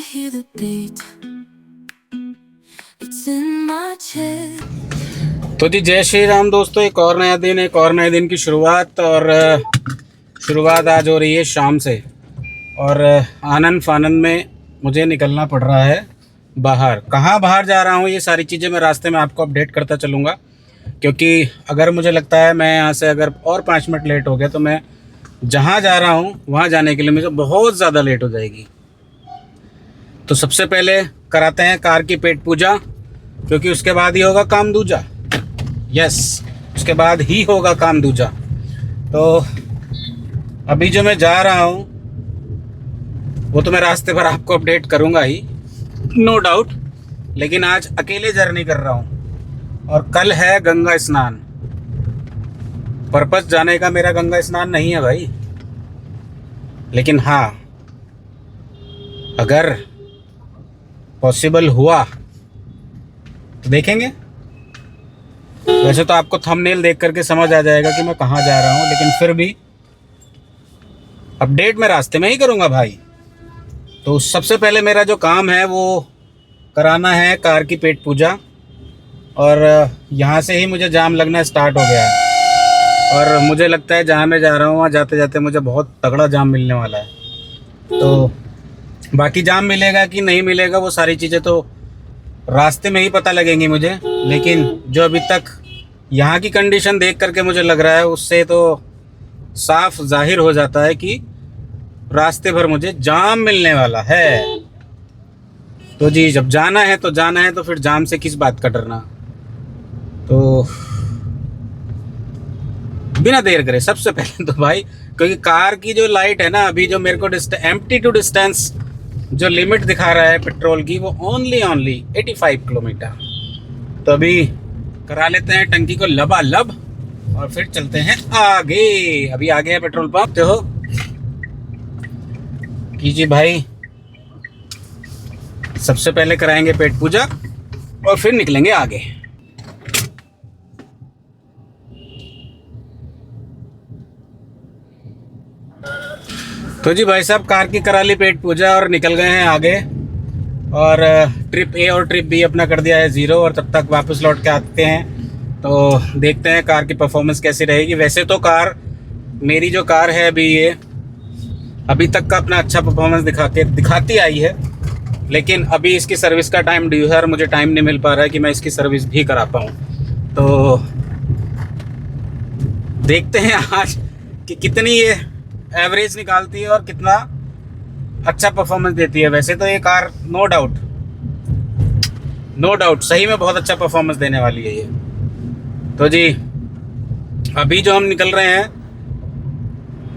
hear the beat. It's in my chest. तो जी जय श्री राम दोस्तों, एक और नया दिन, एक और नए दिन की शुरुआत। और शुरुआत आज हो रही है शाम से। और आनंद फानंद में मुझे निकलना पड़ रहा है बाहर। कहाँ बाहर जा रहा हूँ ये सारी चीज़ें मैं रास्ते में आपको अपडेट करता चलूँगा, क्योंकि अगर मुझे लगता है मैं यहाँ से अगर और 5 मिनट लेट हो गया तो मैं जहाँ जा रहा हूँ वहाँ जाने के लिए मुझे बहुत ज़्यादा लेट हो जाएगी। तो सबसे पहले कराते हैं कार की पेट पूजा, क्योंकि उसके बाद ही होगा काम दूजा। यस, उसके बाद ही होगा काम दूजा। तो अभी जो मैं जा रहा हूँ वो तो मैं रास्ते पर आपको अपडेट करूँगा ही, नो डाउट। लेकिन आज अकेले जर्नी कर रहा हूँ और कल है गंगा स्नान। पर्पस जाने का मेरा गंगा स्नान नहीं है भाई, लेकिन हाँ, अगर पॉसिबल हुआ तो देखेंगे। वैसे तो आपको थंबनेल देख करके समझ आ जाएगा कि मैं कहाँ जा रहा हूँ, लेकिन फिर भी अपडेट मैं रास्ते में ही करूँगा भाई। तो सबसे पहले मेरा जो काम है वो कराना है कार की पेट पूजा, और यहाँ से ही मुझे जाम लगना स्टार्ट हो गया है। और मुझे लगता है जहाँ मैं जा रहा हूँ वहाँ जाते जाते मुझे बहुत तगड़ा जाम मिलने वाला है। तो बाकी जाम मिलेगा कि नहीं मिलेगा वो सारी चीज़ें तो रास्ते में ही पता लगेंगी मुझे, लेकिन जो अभी तक यहाँ की कंडीशन देख करके मुझे लग रहा है उससे तो साफ जाहिर हो जाता है कि रास्ते भर मुझे जाम मिलने वाला है। तो जी, जब जाना है तो जाना है, तो फिर जाम से किस बात का डरना। तो बिना देर करे सबसे पहले तो भाई, क्योंकि कार की जो लाइट है ना, अभी जो मेरे को एम्प्टी टू डिस्टेंस जो लिमिट दिखा रहा है पेट्रोल की वो ओनली 85 किलोमीटर। तो अभी करा लेते हैं टंकी को लबालब और फिर चलते हैं आगे। अभी आगे है पेट्रोल पंप, तो हो कीजिए भाई। सबसे पहले कराएंगे पेट पूजा और फिर निकलेंगे आगे। तो जी भाई साहब, कार की करा ली पेट पूजा और निकल गए हैं आगे। और ट्रिप ए और ट्रिप बी अपना कर दिया है 0, और तब तक वापस लौट के आते हैं तो देखते हैं कार की परफॉर्मेंस कैसी रहेगी। वैसे तो कार, मेरी जो कार है अभी, ये अभी तक का अपना अच्छा परफॉर्मेंस दिखाती आई है, लेकिन अभी इसकी सर्विस का टाइम ड्यू है और मुझे टाइम नहीं मिल पा रहा है कि मैं इसकी सर्विस भी करा पाऊँ। तो देखते हैं आज कि कितनी ये एवरेज निकालती है और कितना अच्छा परफॉर्मेंस देती है। वैसे तो ये कार नो डाउट सही में बहुत अच्छा परफॉर्मेंस देने वाली है ये। तो जी अभी जो हम निकल रहे हैं,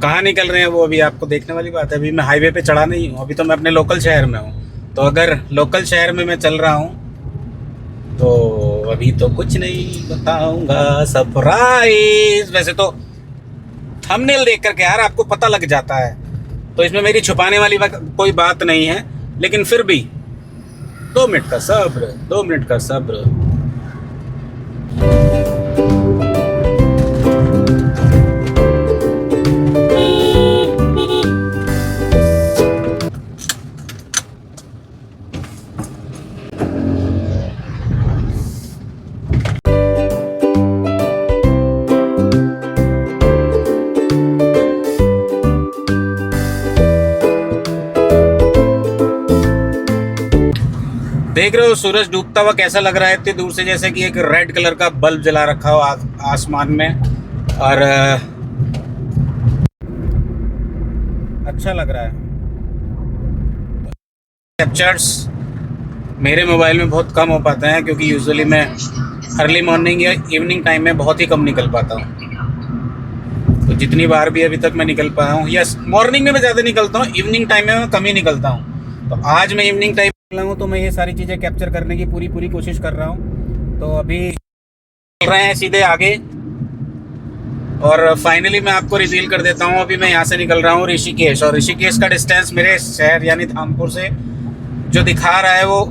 कहाँ निकल रहे हैं वो अभी आपको देखने वाली बात है। अभी मैं हाईवे पे चढ़ा नहीं हूँ, अभी तो मैं अपने लोकल शहर में हूँ। तो अगर लोकल शहर में मैं चल रहा हूँ तो अभी तो कुछ नहीं बताऊँगा, सरप्राइज। वैसे तो थंबनेल देख करके यार आपको पता लग जाता है, तो इसमें मेरी छुपाने वाली कोई बात नहीं है, लेकिन फिर भी 2 मिनट का सब्र, 2 मिनट का सब्र। देख रहे हो सूरज डूबता हुआ कैसा लग रहा है इतनी दूर से, जैसे कि एक रेड कलर का बल्ब जला रखा हो आसमान में। और अच्छा लग रहा है। कैप्चर्स मेरे मोबाइल में बहुत कम हो पाते हैं, क्योंकि यूजुअली मैं अर्ली मॉर्निंग या इवनिंग टाइम में बहुत ही कम निकल पाता हूँ। तो जितनी बार भी अभी तक मैं निकल पाया हूँ, यस, मॉर्निंग में मैं ज़्यादा निकलता हूँ, इवनिंग टाइम में मैं कम ही निकलता हूँ। तो आज मैं इवनिंग टाइम हूँ तो मैं ये सारी चीज़ें कैप्चर करने की पूरी कोशिश कर रहा हूँ। तो अभी चल रहे हैं सीधे आगे, और फाइनली मैं आपको रिवील कर देता हूँ। अभी मैं यहाँ से निकल रहा हूँ ऋषिकेश, और ऋषिकेश का डिस्टेंस मेरे शहर यानी धामपुर से जो दिखा रहा है वो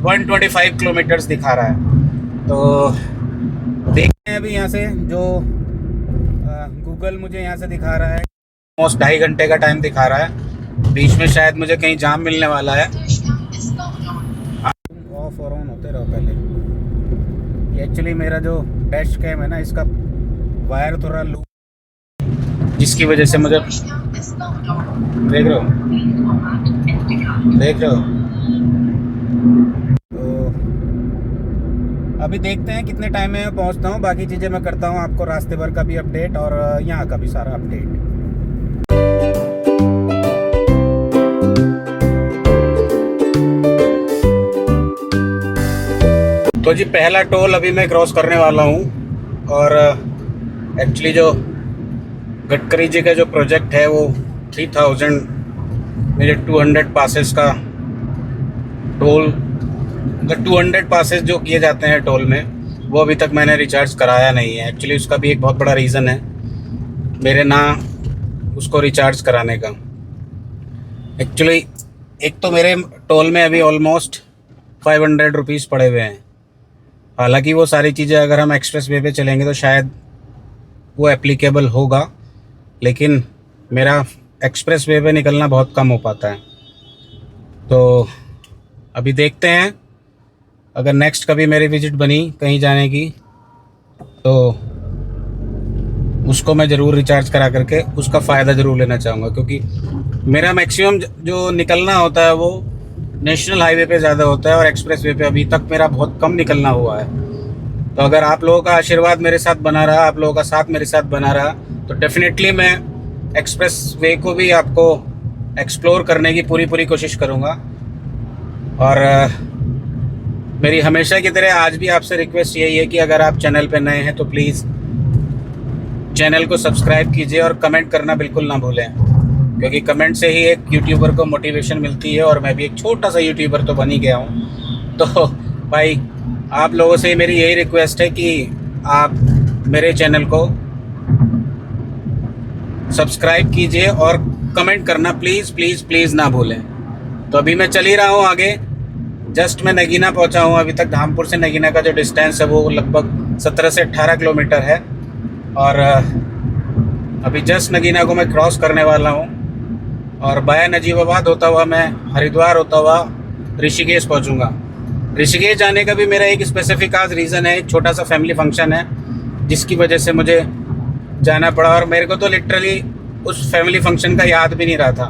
125 किलोमीटर्स दिखा रहा है। तो देखते हैं अभी यहाँ से जो गूगल मुझे यहाँ से दिखा रहा है, ऑलमोस्ट 2.5 घंटे का टाइम दिखा रहा है। बीच में शायद मुझे कहीं जाम मिलने वाला है, बोलते रहो पहले। ये एक्चुअली मेरा जो डैश कैम है ना, इसका वायर थोड़ा लूज, जिसकी वजह से मुझे देख रहे हो तो अभी देखते हैं कितने टाइम में पहुंचता हूं। बाकी चीज़ें मैं करता हूं, आपको रास्ते भर का भी अपडेट और यहाँ का भी सारा अपडेट। तो जी पहला टोल अभी मैं क्रॉस करने वाला हूँ। और एक्चुअली जो गडकरी जी का जो प्रोजेक्ट है वो 3000 मेरे 200 पासेस का टोल, 200 पासेस जो किए जाते हैं टोल में, वो अभी तक मैंने रिचार्ज कराया नहीं है। एक्चुअली उसका भी एक बहुत बड़ा रीज़न है मेरे ना उसको रिचार्ज कराने का। एक्चुअली एक तो मेरे टोल में अभी ऑलमोस्ट 500 रुपीज़ पड़े हुए हैं। हालांकि वो सारी चीज़ें अगर हम एक्सप्रेस वे पे चलेंगे तो शायद वो एप्लीकेबल होगा, लेकिन मेरा एक्सप्रेस वे पे निकलना बहुत कम हो पाता है। तो अभी देखते हैं, अगर नेक्स्ट कभी मेरी विज़िट बनी कहीं जाने की तो उसको मैं ज़रूर रिचार्ज करा करके उसका फ़ायदा ज़रूर लेना चाहूँगा, क्योंकि मेरा मैक्सिमम जो निकलना होता है वो नेशनल हाईवे पे ज़्यादा होता है और एक्सप्रेस वे पे अभी तक मेरा बहुत कम निकलना हुआ है। तो अगर आप लोगों का आशीर्वाद मेरे साथ बना रहा, आप लोगों का साथ मेरे साथ बना रहा, तो डेफिनेटली मैं एक्सप्रेस वे को भी आपको एक्सप्लोर करने की पूरी कोशिश करूँगा। और मेरी हमेशा की तरह आज भी आपसे रिक्वेस्ट यही है कि अगर आप चैनल पे नए हैं तो प्लीज़ चैनल को सब्सक्राइब कीजिए और कमेंट करना बिल्कुल ना भूलें, क्योंकि कमेंट से ही एक यूट्यूबर को मोटिवेशन मिलती है। और मैं भी एक छोटा सा यूट्यूबर तो बन ही गया हूँ। तो भाई आप लोगों से मेरी यही रिक्वेस्ट है कि आप मेरे चैनल को सब्सक्राइब कीजिए और कमेंट करना प्लीज़ ना भूलें। तो अभी मैं चल ही रहा हूँ आगे, जस्ट मैं नगीना पहुँचा हूँ। अभी तक धामपुर से नगीना का जो डिस्टेंस है वो लगभग 17 से 18 किलोमीटर है। और अभी जस्ट नगीना को मैं क्रॉस करने वाला हूँ और बाया नजीबाबाद होता हुआ मैं हरिद्वार होता हुआ ऋषिकेश पहुँचूँगा। ऋषिकेश जाने का भी मेरा एक स्पेसिफिक आज रीज़न है, एक छोटा सा फैमिली फंक्शन है जिसकी वजह से मुझे जाना पड़ा। और मेरे को तो लिटरली उस फैमिली फंक्शन का याद भी नहीं रहा था,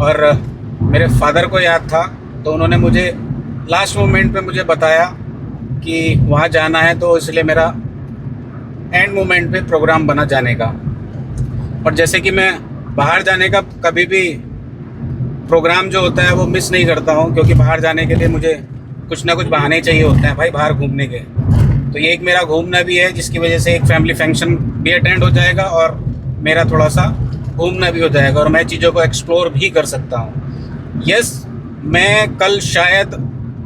और मेरे फादर को याद था, तो उन्होंने मुझे लास्ट मोमेंट पे मुझे बताया कि वहाँ जाना है, तो इसलिए मेरा एंड मोमेंट पे प्रोग्राम बना जाने का। और जैसे कि मैं बाहर जाने का कभी भी प्रोग्राम जो होता है वो मिस नहीं करता हूँ, क्योंकि बाहर जाने के लिए मुझे कुछ ना कुछ बहाने चाहिए होते हैं भाई बाहर घूमने के। तो ये एक मेरा घूमना भी है, जिसकी वजह से एक फैमिली फंक्शन भी अटेंड हो जाएगा और मेरा थोड़ा सा घूमना भी हो जाएगा और मैं चीज़ों को एक्सप्लोर भी कर सकता हूँ। यस, मैं कल शायद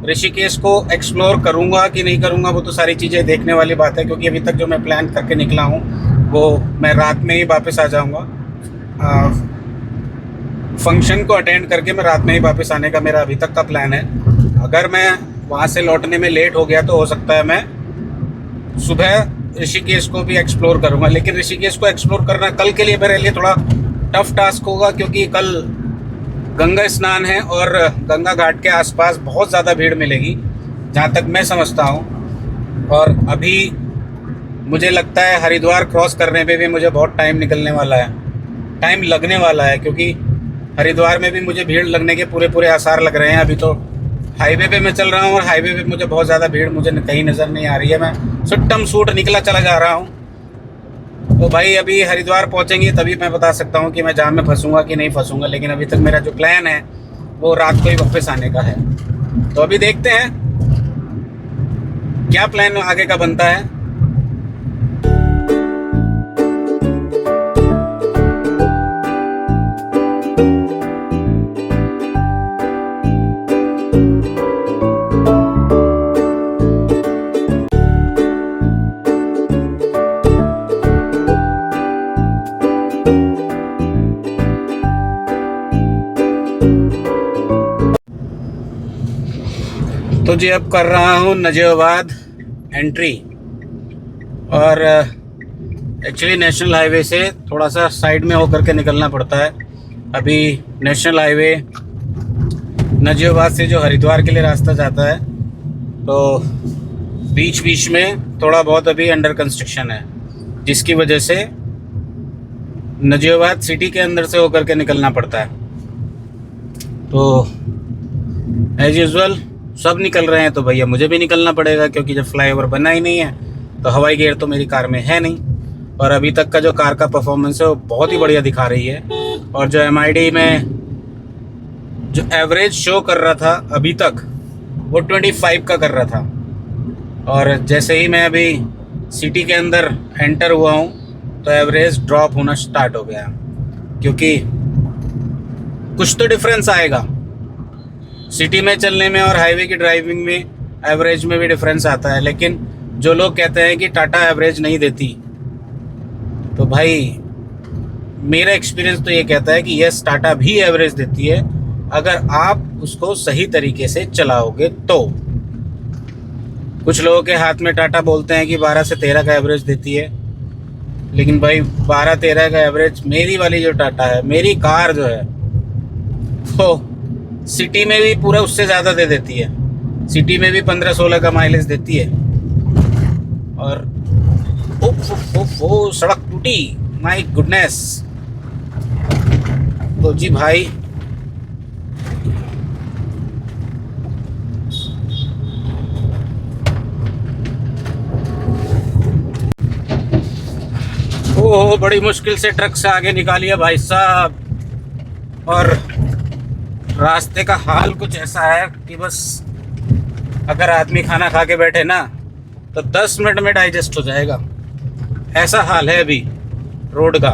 ऋषिकेश को एक्सप्लोर करूँगा कि नहीं करूँगा वो तो सारी चीज़ें देखने वाली बात है, क्योंकि अभी तक जो मैं प्लान करके निकला हूँ वो मैं रात में ही वापस आ जाऊँगा। फंक्शन को अटेंड करके मैं रात में ही वापस आने का मेरा अभी तक का प्लान है। अगर मैं वहाँ से लौटने में लेट हो गया तो हो सकता है मैं सुबह ऋषिकेश को भी एक्सप्लोर करूँगा, लेकिन ऋषिकेश को एक्सप्लोर करना कल के लिए मेरे लिए थोड़ा टफ टास्क होगा, क्योंकि कल गंगा स्नान है और गंगा घाट के आसपास बहुत ज़्यादा भीड़ मिलेगी जहाँ तक मैं समझता हूँ। और अभी मुझे लगता है हरिद्वार क्रॉस करने पे भी मुझे बहुत टाइम निकलने वाला है, टाइम लगने वाला है, क्योंकि हरिद्वार में भी मुझे भीड़ लगने के पूरे आसार लग रहे हैं। अभी तो हाईवे पे मैं चल रहा हूँ और हाईवे पे मुझे बहुत ज़्यादा भीड़ मुझे कहीं नज़र नहीं आ रही है। मैं सुट्टम सूट निकला चला जा रहा हूँ। तो भाई अभी हरिद्वार पहुँचेंगे तभी मैं बता सकता हूँ कि मैं जाम में फंसूँगा कि नहीं फंसूँगा, लेकिन अभी तक मेरा जो प्लान है वो रात को ही वापस आने का है। तो अभी देखते हैं क्या प्लान आगे का बनता है। तो जी अब कर रहा हूँ नजीबाबाद एंट्री, और एक्चुअली नेशनल हाईवे से थोड़ा सा साइड में होकर के निकलना पड़ता है। अभी नेशनल हाईवे नजीबाबाद से जो हरिद्वार के लिए रास्ता जाता है तो बीच बीच में थोड़ा बहुत अभी अंडर कंस्ट्रक्शन है, जिसकी वजह से नजीबाबाद सिटी के अंदर से होकर के निकलना पड़ता है। तो एज यूजुअल सब निकल रहे हैं तो भैया मुझे भी निकलना पड़ेगा, क्योंकि जब फ्लाईओवर बना ही नहीं है तो हवाई गेयर तो मेरी कार में है नहीं। और अभी तक का जो कार का परफॉर्मेंस है वो बहुत ही बढ़िया दिखा रही है। और जो MID में जो एवरेज शो कर रहा था अभी तक वो 25 का कर रहा था, और जैसे ही मैं अभी सिटी के अंदर एंटर हुआ हूँ तो एवरेज ड्रॉप होना स्टार्ट हो गया, क्योंकि कुछ तो डिफरेंस आएगा सिटी में चलने में और हाईवे की ड्राइविंग में। एवरेज में भी डिफरेंस आता है, लेकिन जो लोग कहते हैं कि टाटा एवरेज नहीं देती, तो भाई मेरा एक्सपीरियंस तो ये कहता है कि यस, टाटा भी एवरेज देती है अगर आप उसको सही तरीके से चलाओगे तो। कुछ लोगों के हाथ में टाटा बोलते हैं कि 12 से 13 का एवरेज देती है, लेकिन भाई 12-13 का एवरेज मेरी वाली जो टाटा है, मेरी कार जो है, वो सिटी में भी पूरा उससे ज़्यादा दे देती है। सिटी में भी 15-16 का माइलेज देती है। और ओ सड़क टूटी, माय गुडनेस। तो जी भाई ओह, बड़ी मुश्किल से ट्रक से आगे निकालिए भाई साहब। और रास्ते का हाल कुछ ऐसा है कि बस अगर आदमी खाना खा के बैठे ना तो 10 मिनट में डाइजेस्ट हो जाएगा, ऐसा हाल है अभी रोड का।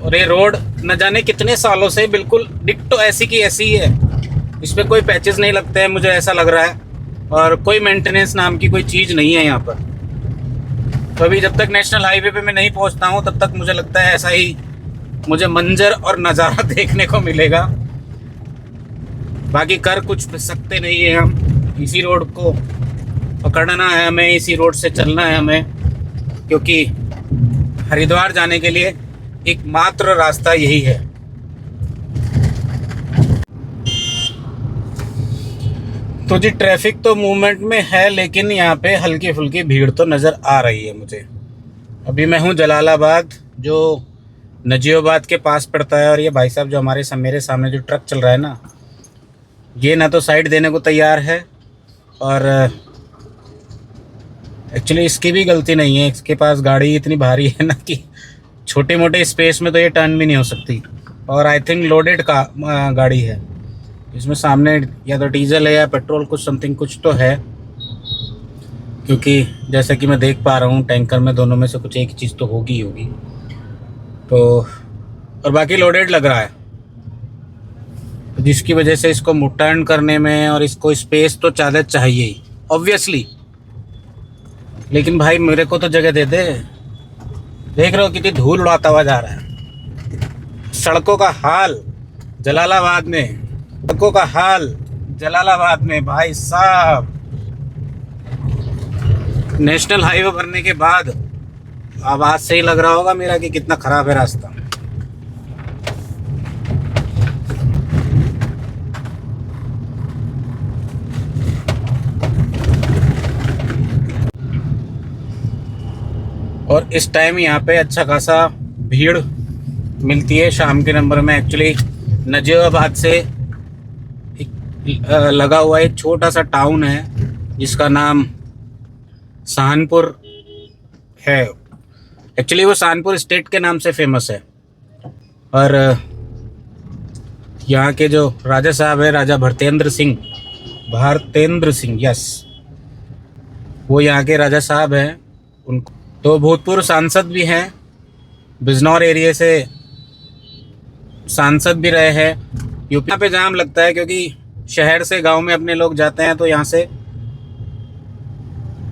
और ये रोड न जाने कितने सालों से बिल्कुल डिक्टो ऐसी की ऐसी ही है, इस पर कोई पैचेस नहीं लगते हैं, मुझे ऐसा लग रहा है, और कोई मेंटेनेंस नाम की कोई चीज़ नहीं है यहाँ पर। तो अभी जब तक नेशनल हाईवे पे मैं नहीं पहुँचता हूँ तब तक मुझे लगता है ऐसा ही मुझे मंजर और नज़ारा देखने को मिलेगा। बाकी कर कुछ सकते नहीं है हम, इसी रोड को पकड़ना है हमें, इसी रोड से चलना है हमें, क्योंकि हरिद्वार जाने के लिए एकमात्र रास्ता यही है। तो जी ट्रैफिक तो मूवमेंट में है, लेकिन यहाँ पे हल्की फुल्की भीड़ तो नज़र आ रही है मुझे। अभी मैं हूँ जलालाबाद, जो नजीबाबाद के पास पड़ता है। और ये भाई साहब जो मेरे सामने जो ट्रक चल रहा है ना, ये ना तो साइड देने को तैयार है, और एक्चुअली इसकी भी गलती नहीं है, इसके पास गाड़ी इतनी भारी है ना कि छोटे मोटे स्पेस में तो ये टर्न भी नहीं हो सकती। और आई थिंक लोडेड का गाड़ी है, इसमें सामने या तो डीजल है या पेट्रोल, कुछ समथिंग कुछ तो है, क्योंकि जैसा कि मैं देख पा रहा हूँ टैंकर में दोनों में से कुछ एक चीज़ तो होगी तो। और बाकी लोडेड लग रहा है, जिसकी वजह से इसको टर्न करने में और इसको स्पेस तो ज़्यादा चाहिए ही ऑब्वियसली। लेकिन भाई मेरे को तो जगह दे दे। देख रहे हो कितनी धूल उड़ाता हुआ जा रहा है। सड़कों का हाल जलालाबाद में, सड़कों का हाल जलालाबाद में भाई साहब। नेशनल हाईवे बनने के बाद आवाज़ से ही लग रहा होगा मेरा कि कितना ख़राब है रास्ता। और इस टाइम यहाँ पे अच्छा खासा भीड़ मिलती है शाम के नंबर में। एक्चुअली नजीबाबाद से लगा हुआ एक छोटा सा टाउन है जिसका नाम सहानपुर है। एक्चुअली वो सहानपुर स्टेट के नाम से फेमस है। और यहाँ के जो राजा साहब है, राजा भारतेंद्र सिंह, यस, वो यहाँ के राजा साहब हैं। उनको तो भूतपूर्व सांसद भी हैं, बिजनौर एरिया से सांसद भी रहे हैं। यूपी पे जाम लगता है क्योंकि शहर से गांव में अपने लोग जाते हैं, तो यहाँ से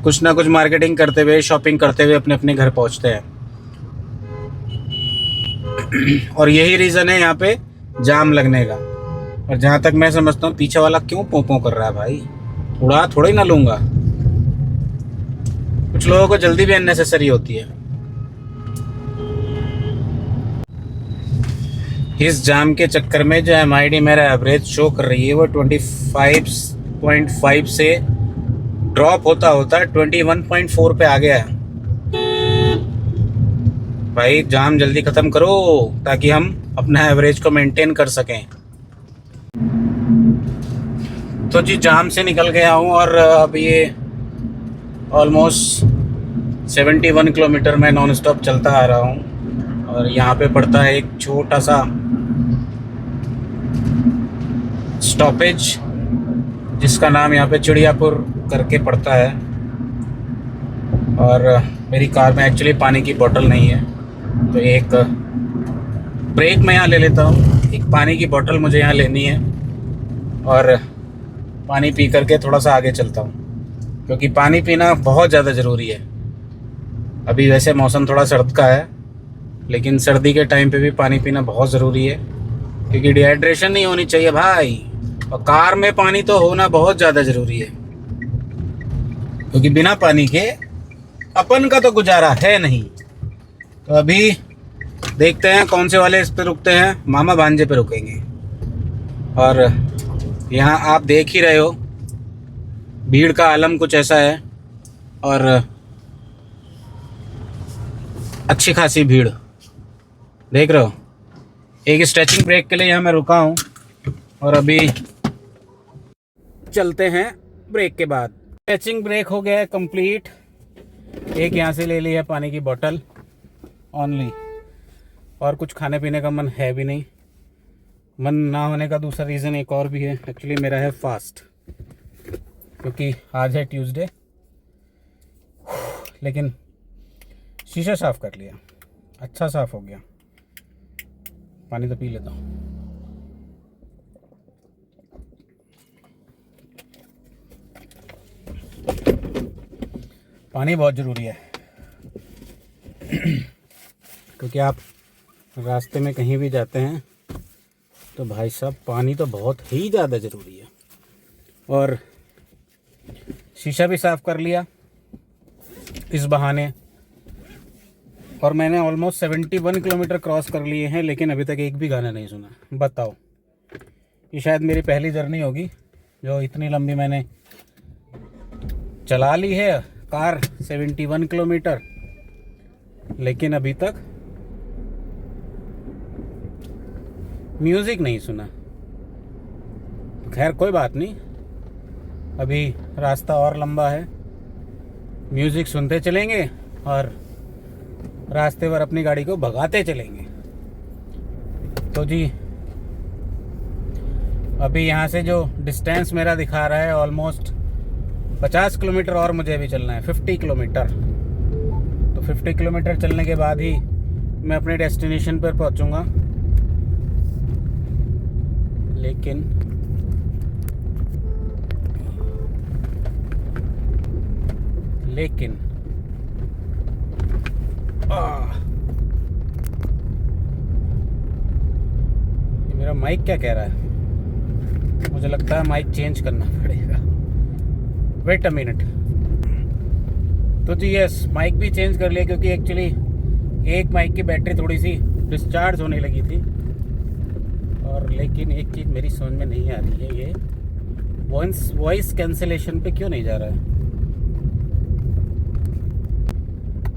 कुछ ना कुछ मार्केटिंग करते हुए, शॉपिंग करते हुए अपने अपने घर पहुँचते हैं। और यही रीज़न है यहाँ पे जाम लगने का। और जहाँ तक मैं समझता हूँ पीछे वाला क्यों पों कर रहा है भाई, उड़ा थोड़ा ही ना लूँगा। कुछ लोगों को जल्दी भी अननेसेसरी होती है। इस जाम के चक्कर में जो MID मेरा एवरेज शो कर रही है वो 25.5 से ड्रॉप होता होता 21.4 पे आ गया है। भाई जाम जल्दी ख़त्म करो ताकि हम अपना एवरेज को मेंटेन कर सकें। तो जी जाम से निकल गया हूँ और अब ये ऑलमोस्ट 71 किलोमीटर मैं नॉन स्टॉप चलता आ रहा हूँ। और यहाँ पे पड़ता है एक छोटा सा स्टॉपेज जिसका नाम यहाँ पे चिड़ियापुर करके पड़ता है। और मेरी कार में एक्चुअली पानी की बोतल नहीं है, तो एक ब्रेक मैं यहाँ ले लेता हूँ। एक पानी की बोतल मुझे यहाँ लेनी है और पानी पी करके थोड़ा सा आगे चलता हूँ, क्योंकि पानी पीना बहुत ज़्यादा ज़रूरी है। अभी वैसे मौसम थोड़ा सर्द का है, लेकिन सर्दी के टाइम पे भी पानी पीना बहुत ज़रूरी है, क्योंकि डिहाइड्रेशन नहीं होनी चाहिए भाई। और कार में पानी तो होना बहुत ज़्यादा ज़रूरी है, क्योंकि बिना पानी के अपन का तो गुजारा है नहीं। तो अभी देखते हैं कौन से वाले इस पे रुकते हैं। मामा भांजे पे रुकेंगे। और यहाँ आप देख ही रहे हो भीड़ का आलम कुछ ऐसा है, और अच्छी खासी भीड़ देख रहे हो। एक स्ट्रेचिंग ब्रेक के लिए यहाँ मैं रुका हूँ और अभी चलते हैं ब्रेक के बाद। स्ट्रेचिंग ब्रेक हो गया है कंप्लीट। एक यहाँ से ले ली है पानी की बोतल ओनली, और कुछ खाने पीने का मन है भी नहीं। मन ना होने का दूसरा रीज़न एक और भी है, एक्चुअली मेरा है फास्ट, क्योंकि आज है ट्यूसडे। लेकिन शीशा साफ़ कर लिया, अच्छा साफ़ हो गया। पानी तो पी लेता हूँ। पानी बहुत ज़रूरी है, क्योंकि आप रास्ते में कहीं भी जाते हैं तो भाई साहब पानी तो बहुत ही ज़्यादा ज़रूरी है। और शीशा भी साफ़ कर लिया इस बहाने। और मैंने ऑलमोस्ट 71 किलोमीटर क्रॉस कर लिए हैं, लेकिन अभी तक एक भी गाना नहीं सुना। बताओ, ये शायद मेरी पहली जर्नी होगी जो इतनी लंबी मैंने चला ली है कार, 71 किलोमीटर, लेकिन अभी तक म्यूज़िक नहीं सुना। खैर कोई बात नहीं, अभी रास्ता और लंबा है। म्यूज़िक सुनते चलेंगे और रास्ते पर अपनी गाड़ी को भगाते चलेंगे। तो जी अभी यहाँ से जो डिस्टेंस मेरा दिखा रहा है ऑलमोस्ट 50 किलोमीटर और मुझे अभी चलना है, 50 किलोमीटर। तो 50 किलोमीटर चलने के बाद ही मैं अपने डेस्टिनेशन पर पहुँचूँगा। लेकिन ये मेरा माइक क्या कह रहा है? मुझे लगता है माइक चेंज करना पड़ेगा। Wait a minute. तो जी यस, माइक भी चेंज कर लिया, क्योंकि एक्चुअली एक माइक की बैटरी थोड़ी सी डिस्चार्ज होने लगी थी। और लेकिन एक चीज़ मेरी समझ में नहीं आ रही है, ये वॉइस कैंसिलेशन पे क्यों नहीं जा रहा है?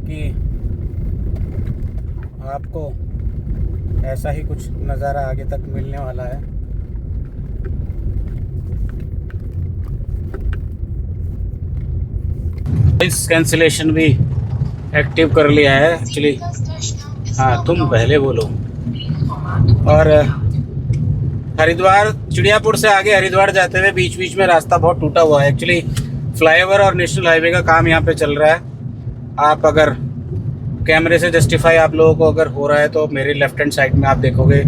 कि आपको ऐसा ही कुछ नज़ारा आगे तक मिलने वाला है। वॉइस कैंसिलेशन भी एक्टिव कर लिया है एक्चुअली। हाँ तुम पहले बोलो। और हरिद्वार, चिड़ियापुर से आगे हरिद्वार जाते हुए बीच बीच में रास्ता बहुत टूटा हुआ है। एक्चुअली फ्लाईओवर और नेशनल हाईवे का काम यहाँ पे चल रहा है। आप अगर कैमरे से जस्टिफाई आप लोगों को अगर हो रहा है तो मेरे लेफ्ट हैंड साइड में आप देखोगे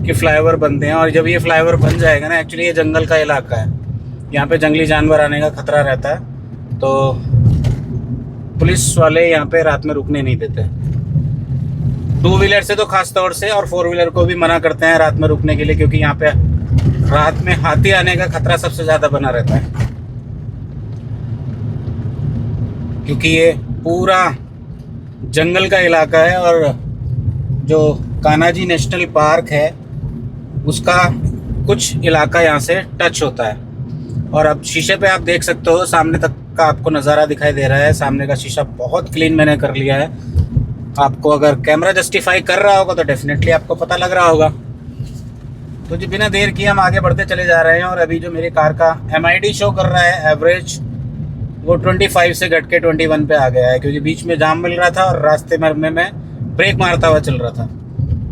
कि फ्लाईओवर बनते हैं। और जब ये फ्लाईओवर बन जाएगा ना, एक्चुअली ये जंगल का इलाका है, यहाँ पे जंगली जानवर आने का खतरा रहता है, तो पुलिस वाले यहाँ पे रात में रुकने नहीं देते। 2 व्हीलर से तो खास तौर से, और 4 व्हीलर को भी मना करते हैं रात में रुकने के लिए, क्योंकि यहाँ पे रात में हाथी आने का खतरा सबसे ज़्यादा बना रहता है। क्योंकि ये पूरा जंगल का इलाका है, और जो कान्हाजी नेशनल पार्क है उसका कुछ इलाका यहाँ से टच होता है। और अब शीशे पे आप देख सकते हो सामने तक का आपको नज़ारा दिखाई दे रहा है। सामने का शीशा बहुत क्लीन मैंने कर लिया है। आपको अगर कैमरा जस्टिफाई कर रहा होगा तो डेफिनेटली आपको पता लग रहा होगा। तो जी बिना देर किए हम आगे बढ़ते चले जा रहे हैं। और अभी जो मेरी कार का MID शो कर रहा है एवरेज, वो 25 से घट के 21 पे आ गया है, क्योंकि बीच में जाम मिल रहा था और रास्ते में मैं ब्रेक मारता हुआ चल रहा था।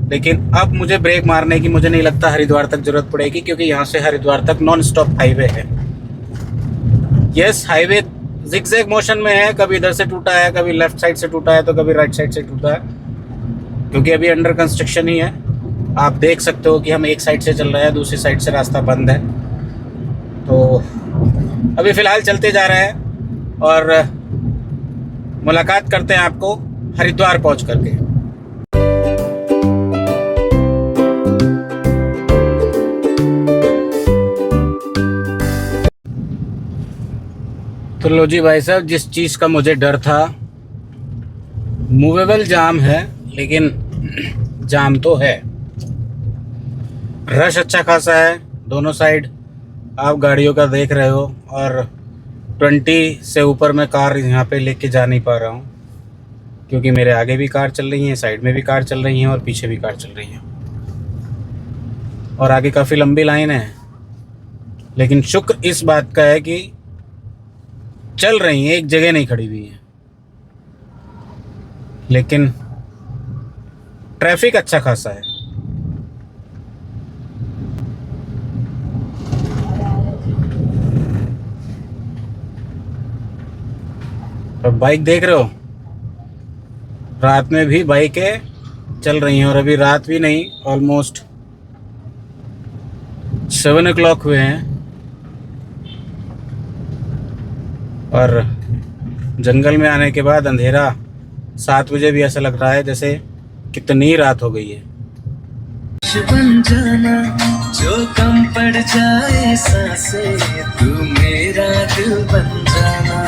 लेकिन अब मुझे ब्रेक मारने की मुझे नहीं लगता हरिद्वार तक ज़रूरत पड़ेगी, क्योंकि यहाँ से हरिद्वार तक नॉन स्टॉप हाईवे है। यस, हाईवे जिगजैग मोशन में है, कभी इधर से टूटा है, कभी लेफ्ट साइड से टूटा है, तो कभी राइट साइड से टूटा है, क्योंकि अभी अंडर कंस्ट्रक्शन ही है। आप देख सकते हो कि हम एक साइड से चल रहे हैं, दूसरी साइड से रास्ता बंद है। तो अभी फ़िलहाल चलते जा रहे हैं और मुलाकात करते हैं आपको हरिद्वार पहुंच करके। तो लो जी भाई साहब, जिस चीज़ का मुझे डर था, मूवेबल जाम है, लेकिन जाम तो है। रश अच्छा खासा है, दोनों साइड आप गाड़ियों का देख रहे हो। और 20 से ऊपर मैं कार यहाँ पे लेके जा नहीं पा रहा हूँ, क्योंकि मेरे आगे भी कार चल रही हैं, साइड में भी कार चल रही हैं और पीछे भी कार चल रही हैं, और आगे काफ़ी लंबी लाइन है। लेकिन शुक्र इस बात का है कि चल रही हैं, एक जगह नहीं खड़ी हुई है। लेकिन ट्रैफिक अच्छा खासा है। और बाइक देख रहे हो, रात में भी बाइकें चल रही हैं, और अभी रात भी नहीं, ऑलमोस्ट 7 o'clock हुए हैं। और जंगल में आने के बाद अंधेरा 7 बजे भी ऐसा लग रहा है जैसे कितनी रात हो गई है। बन जाना जो कम पड़ जाए सांसें, तू मेरा दिल बन जाना।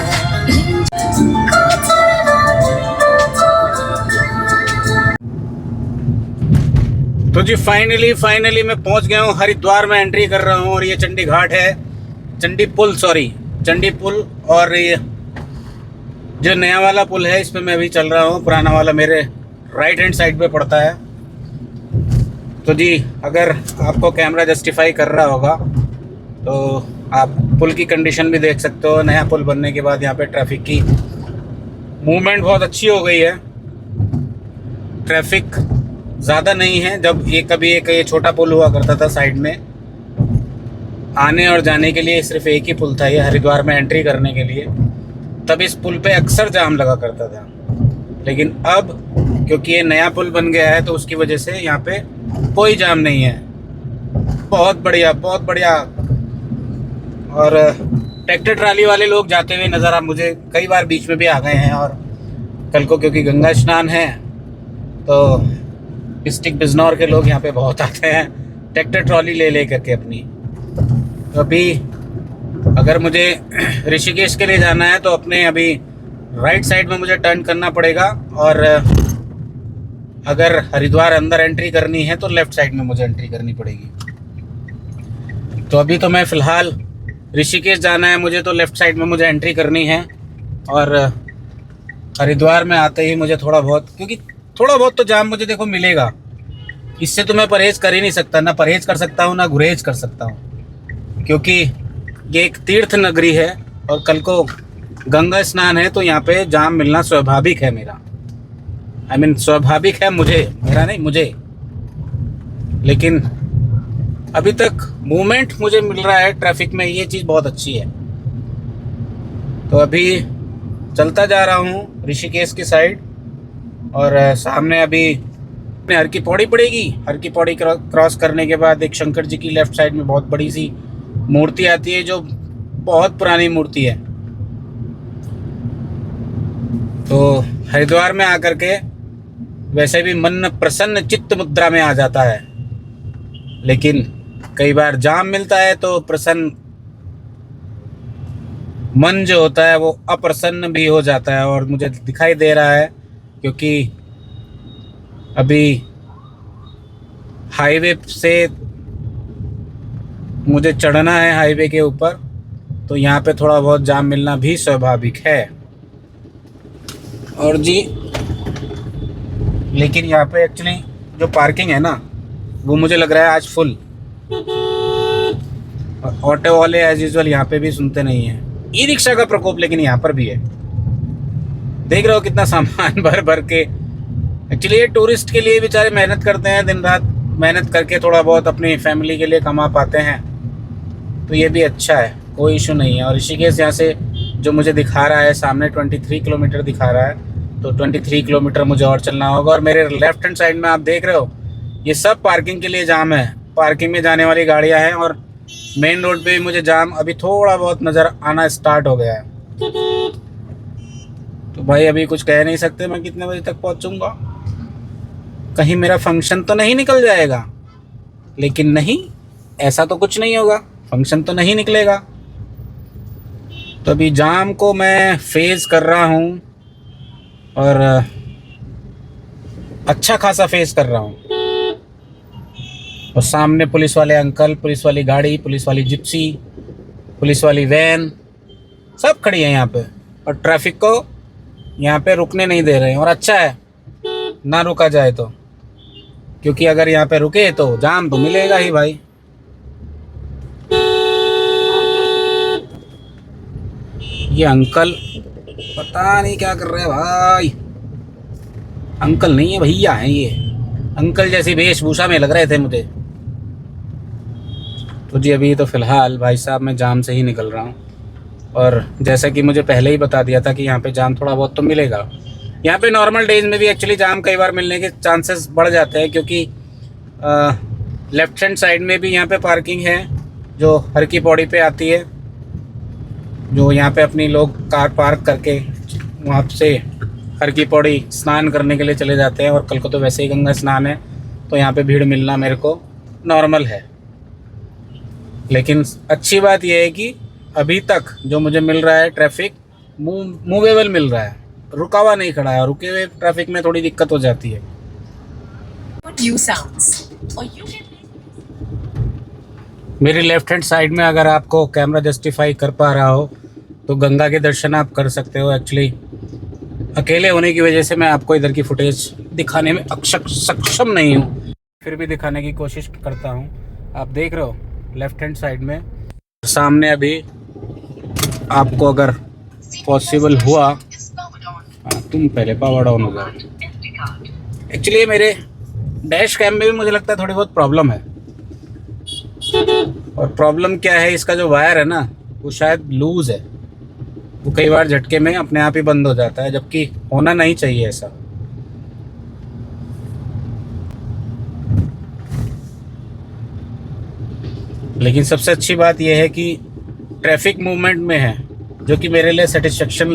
तो जी फाइनली मैं पहुंच गया हूँ हरिद्वार में, एंट्री कर रहा हूँ। और ये चंडी घाट है, चंडी पुल। और ये जो नया वाला पुल है, इस पे मैं अभी चल रहा हूँ। पुराना वाला मेरे राइट हैंड साइड पे पड़ता है। तो जी अगर आपको कैमरा जस्टिफाई कर रहा होगा तो आप पुल की कंडीशन भी देख सकते हो। नया पुल बनने के बाद यहाँ पे ट्रैफिक की मूवमेंट बहुत अच्छी हो गई है। ट्रैफिक ज़्यादा नहीं है। जब ये छोटा पुल हुआ करता था साइड में, आने और जाने के लिए सिर्फ एक ही पुल था, ये हरिद्वार में एंट्री करने के लिए, तब इस पुल पे अक्सर जाम लगा करता था। लेकिन अब क्योंकि ये नया पुल बन गया है, तो उसकी वजह से यहाँ पे कोई जाम नहीं है। बहुत बढ़िया। और ट्रैक्टर ट्राली वाले लोग जाते हुए नज़र मुझे कई बार बीच में भी आ गए हैं। और कल को क्योंकि गंगा स्नान है, तो डिस्ट्रिक्ट बिजनौर के लोग यहाँ पे बहुत आते हैं ट्रैक्टर ट्रॉली ले करके अपनी। तो अभी अगर मुझे ऋषिकेश के लिए जाना है तो अपने अभी राइट साइड में मुझे टर्न करना पड़ेगा, और अगर हरिद्वार अंदर एंट्री करनी है तो लेफ़्ट साइड में मुझे एंट्री करनी पड़ेगी। तो अभी तो मैं फ़िलहाल ऋषिकेश जाना है मुझे, तो लेफ़्ट साइड में मुझे एंट्री करनी है। और हरिद्वार में आते ही मुझे थोड़ा बहुत तो जाम मुझे देखो मिलेगा। इससे तो मैं परहेज़ कर ही नहीं सकता, ना परहेज़ कर सकता हूँ ना गुरेज कर सकता हूँ, क्योंकि ये एक तीर्थ नगरी है और कल को गंगा स्नान है, तो यहाँ पे जाम मिलना स्वाभाविक है। स्वाभाविक है मुझे। लेकिन अभी तक मूवमेंट मुझे मिल रहा है ट्रैफिक में, ये चीज़ बहुत अच्छी है। तो अभी चलता जा रहा हूँ ऋषिकेश की साइड, और सामने अभी हर की पौड़ी पड़ेगी। हर की पौड़ी क्रॉस करने के बाद एक शंकर जी की लेफ़्ट साइड में बहुत बड़ी सी मूर्ति आती है, जो बहुत पुरानी मूर्ति है। तो हरिद्वार में आकर के वैसे भी मन प्रसन्न चित्त मुद्रा में आ जाता है, लेकिन कई बार जाम मिलता है तो प्रसन्न मन जो होता है वो अप्रसन्न भी हो जाता है। और मुझे दिखाई दे रहा है, क्योंकि अभी हाईवे से मुझे चढ़ना है हाईवे के ऊपर, तो यहाँ पे थोड़ा बहुत जाम मिलना भी स्वाभाविक है। और जी लेकिन यहाँ पे एक्चुअली जो पार्किंग है ना वो मुझे लग रहा है आज फुल। और ऑटो वाले एज यूजुअल यहाँ पे भी सुनते नहीं हैं। ई रिक्शा का प्रकोप लेकिन यहाँ पर भी है। देख रहे हो कितना सामान भर भर के। एक्चुअली ये टूरिस्ट के लिए बेचारे मेहनत करते हैं, दिन रात मेहनत करके थोड़ा बहुत अपनी फैमिली के लिए कमा पाते हैं, तो ये भी अच्छा है, कोई इशू नहीं है। और ऋषिकेश यहाँ से जो मुझे दिखा रहा है सामने 23 किलोमीटर दिखा रहा है, तो 23 किलोमीटर मुझे और चलना होगा। और मेरे लेफ्ट हैंड साइड में आप देख रहे हो ये सब पार्किंग के लिए जाम है, पार्किंग में जाने वाली गाड़ियाँ हैं। और मेन रोड पे भी मुझे जाम अभी थोड़ा बहुत नज़र आना स्टार्ट हो गया है। तो भाई अभी कुछ कह नहीं सकते मैं कितने बजे तक पहुँचूँगा, कहीं मेरा फंक्शन तो नहीं निकल जाएगा। लेकिन नहीं, ऐसा तो कुछ नहीं होगा, फंक्शन तो नहीं निकलेगा। तो अभी जाम को मैं फेस कर रहा हूँ और अच्छा खासा फेस कर रहा हूँ। और सामने पुलिस वाले अंकल, पुलिस वाली गाड़ी, पुलिस वाली जिप्सी, पुलिस वाली वैन सब खड़ी है यहाँ पे। और ट्रैफिक को यहाँ पे रुकने नहीं दे रहे हैं। और अच्छा है ना रुका जाए तो, क्योंकि अगर यहाँ पे रुके तो जाम तो मिलेगा ही भाई। ये अंकल पता नहीं क्या कर रहे हैं भाई। अंकल नहीं है भैया हैं ये, अंकल जैसी वेशभूषा में लग रहे थे मुझे। तो जी अभी तो फ़िलहाल भाई साहब मैं जाम से ही निकल रहा हूँ। और जैसा कि मुझे पहले ही बता दिया था कि यहाँ पे जाम थोड़ा बहुत तो मिलेगा। यहाँ पे नॉर्मल डेज में भी एक्चुअली जाम कई बार मिलने के चांसेस बढ़ जाते हैं, क्योंकि लेफ्ट हैंड साइड में भी यहाँ पे पार्किंग है जो हर की पौड़ी पे आती है, जो यहाँ पे अपनी लोग कार पार्क करके वहाँ से हर की पौड़ी स्नान करने के लिए चले जाते हैं। और कल को तो वैसे ही गंगा स्नान है, तो यहाँ पे भीड़ मिलना मेरे को नॉर्मल है। लेकिन अच्छी बात यह है कि अभी तक जो मुझे मिल रहा है ट्रैफिक मूवेबल मिल रहा है, रुका हुआ नहीं खड़ा है। रुके हुए ट्रैफिक में थोड़ी दिक्कत हो जाती है। मेरी लेफ्ट हैंड साइड में अगर आपको कैमरा जस्टिफाई कर पा रहा हो तो गंगा के दर्शन आप कर सकते हो। एक्चुअली अकेले होने की वजह से मैं आपको इधर की फुटेज दिखाने में सक्षम नहीं हूँ, फिर भी दिखाने की कोशिश करता हूँ। आप देख रहे हो लेफ्ट हैंड साइड में सामने अभी आपको अगर पॉसिबल हुआ, तुम पहले पावर डाउन हो जाओ। एक्चुअली मेरे डैश कैम में भी मुझे लगता है थोड़ी बहुत प्रॉब्लम है। और प्रॉब्लम क्या है, इसका जो वायर है ना वो शायद लूज़ है, वो कई बार झटके में अपने आप ही बंद हो जाता है, जबकि होना नहीं चाहिए ऐसा। लेकिन सबसे अच्छी बात यह है कि ट्रैफिक मूवमेंट में है, जो कि मेरे लिए सेटिस्फेक्शन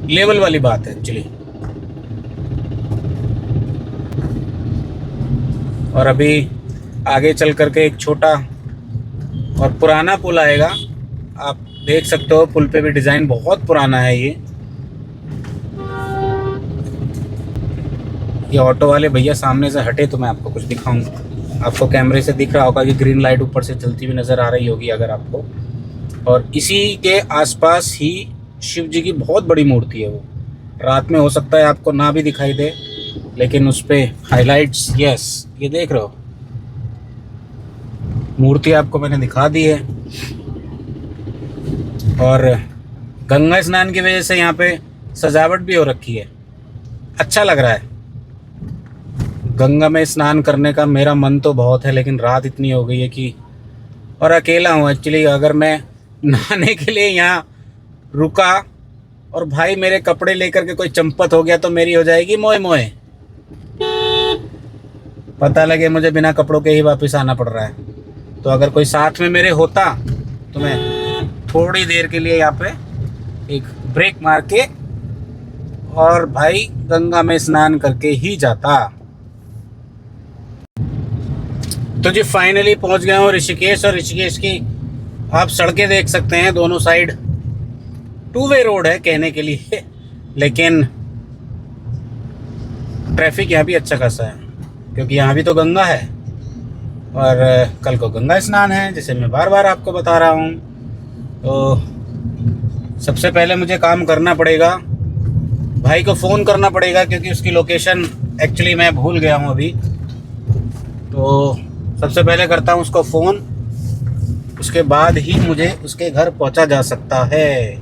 लेवल वाली बात है एक्चुअली। और अभी आगे चल करके एक छोटा और पुराना पुल आएगा, आप देख सकते हो पुल पे भी डिज़ाइन बहुत पुराना है। ये ऑटो वाले भैया सामने से हटे तो मैं आपको कुछ दिखाऊंगा। आपको कैमरे से दिख रहा होगा कि ग्रीन लाइट ऊपर से जलती हुई नज़र आ रही होगी अगर आपको। और इसी के आसपास ही शिव जी की बहुत बड़ी मूर्ति है। वो रात में हो सकता है आपको ना भी दिखाई दे, लेकिन उस पर हाईलाइट्स, यस ये देख रहे हो मूर्ति आपको मैंने दिखा दी है। और गंगा स्नान की वजह से यहाँ पे सजावट भी हो रखी है, अच्छा लग रहा है। गंगा में स्नान करने का मेरा मन तो बहुत है, लेकिन रात इतनी हो गई है कि, और अकेला हूँ एक्चुअली। अगर मैं नहाने के लिए यहाँ रुका और भाई मेरे कपड़े लेकर के कोई चंपत हो गया तो मेरी हो जाएगी मोए मोए। पता लगे मुझे बिना कपड़ों के ही वापस आना पड़ रहा है। तो अगर कोई साथ में मेरे होता तो मैं थोड़ी देर के लिए यहाँ पे एक ब्रेक मार के और भाई गंगा में स्नान करके ही जाता। तो जी फाइनली पहुंच गया हूँ ऋषिकेश। और ऋषिकेश की आप सड़कें देख सकते हैं, दोनों साइड 2 वे रोड है कहने के लिए, लेकिन ट्रैफिक यहाँ भी अच्छा खासा है, क्योंकि यहाँ भी तो गंगा है और कल को गंगा स्नान है, जैसे मैं बार बार आपको बता रहा हूँ। तो सबसे पहले मुझे काम करना पड़ेगा, भाई को फ़ोन करना पड़ेगा क्योंकि उसकी लोकेशन एक्चुअली मैं भूल गया हूँ अभी। तो सबसे पहले करता हूँ उसको फ़ोन, उसके बाद ही मुझे उसके घर पहुँचा जा सकता है।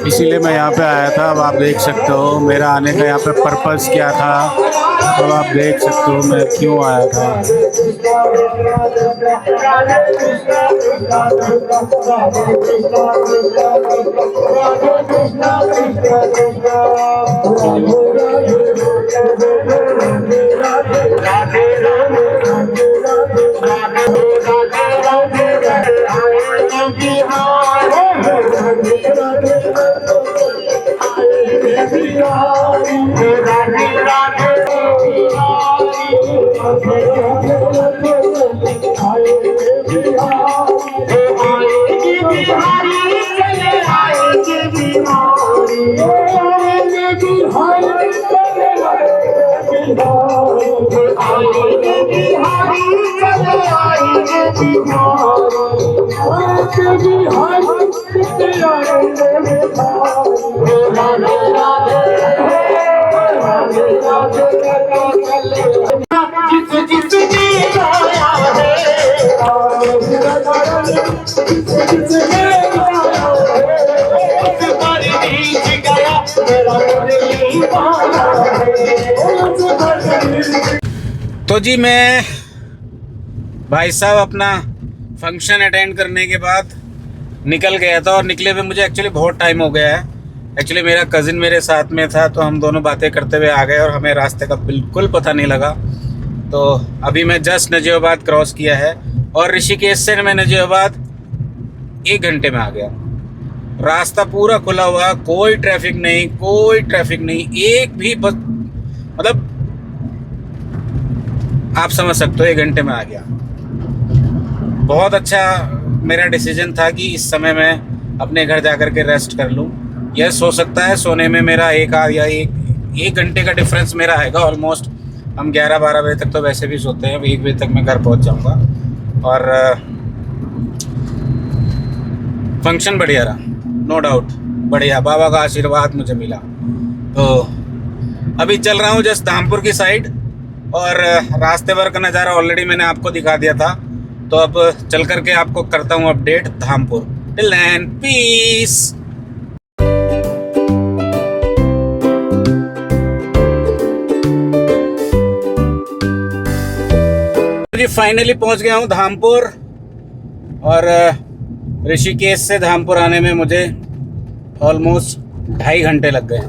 इसीलिए मैं यहाँ पे आया था। अब आप देख सकते हो मेरा आने का यहाँ पे पर्पस क्या था। अब आप देख सकते हो मैं क्यों आया था। तो जी मैं भाई साहब अपना फंक्शन अटेंड करने के बाद निकल गया था, और निकले हुए मुझे एक्चुअली बहुत टाइम हो गया है। एक्चुअली मेरा कज़िन मेरे साथ में था, तो हम दोनों बातें करते हुए आ गए और हमें रास्ते का बिल्कुल पता नहीं लगा। तो अभी मैं जस्ट नजीबाबाद क्रॉस किया है और ऋषिकेश से मैं नजीबाबाद 1 घंटे में आ गया। रास्ता पूरा खुला हुआ, कोई ट्रैफिक नहीं, कोई ट्रैफिक नहीं, एक भी बस, मतलब आप समझ सकते हो 1 घंटे में आ गया। बहुत अच्छा मेरा डिसीजन था कि इस समय मैं अपने घर जाकर के रेस्ट कर लूँ। यस, हो सकता है सोने में मेरा एक घंटे का डिफरेंस मेरा आएगा ऑलमोस्ट। हम 11-12 बजे तक तो वैसे भी सोते हैं, 1 बजे तक मैं घर पहुंच जाऊंगा। और फंक्शन बढ़िया रहा, नो डाउट, बढ़िया, बाबा का आशीर्वाद मुझे मिला। तो अभी चल रहा हूँ जस्ट धामपुर की साइड, और रास्ते भर का नज़ारा ऑलरेडी मैंने आपको दिखा दिया था। तो अब चल करके आपको करता हूँ update Dhampur. Till then peace. जी फाइनली पहुंच गया हूँ धामपुर, और ऋषिकेश से धामपुर आने में मुझे ऑलमोस्ट 2.5 घंटे लग गए।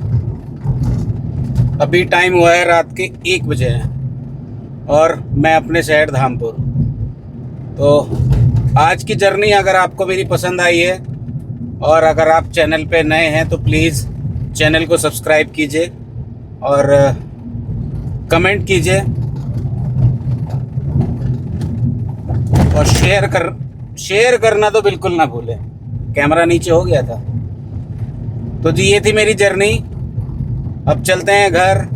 अभी टाइम हुआ है रात के 1 बजे हैं और मैं अपने शहर धामपुर। तो आज की जर्नी अगर आपको मेरी पसंद आई है, और अगर आप चैनल पे नए हैं तो प्लीज़ चैनल को सब्सक्राइब कीजिए और कमेंट कीजिए और शेयर करना तो बिल्कुल ना भूलें। कैमरा नीचे हो गया था। तो जी ये थी मेरी जर्नी। अब चलते हैं घर,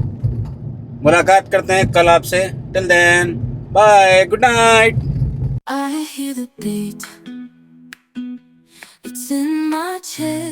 मुलाकात करते हैं कल आपसे। Till then bye, good night. I hear the beat. It's in my chest.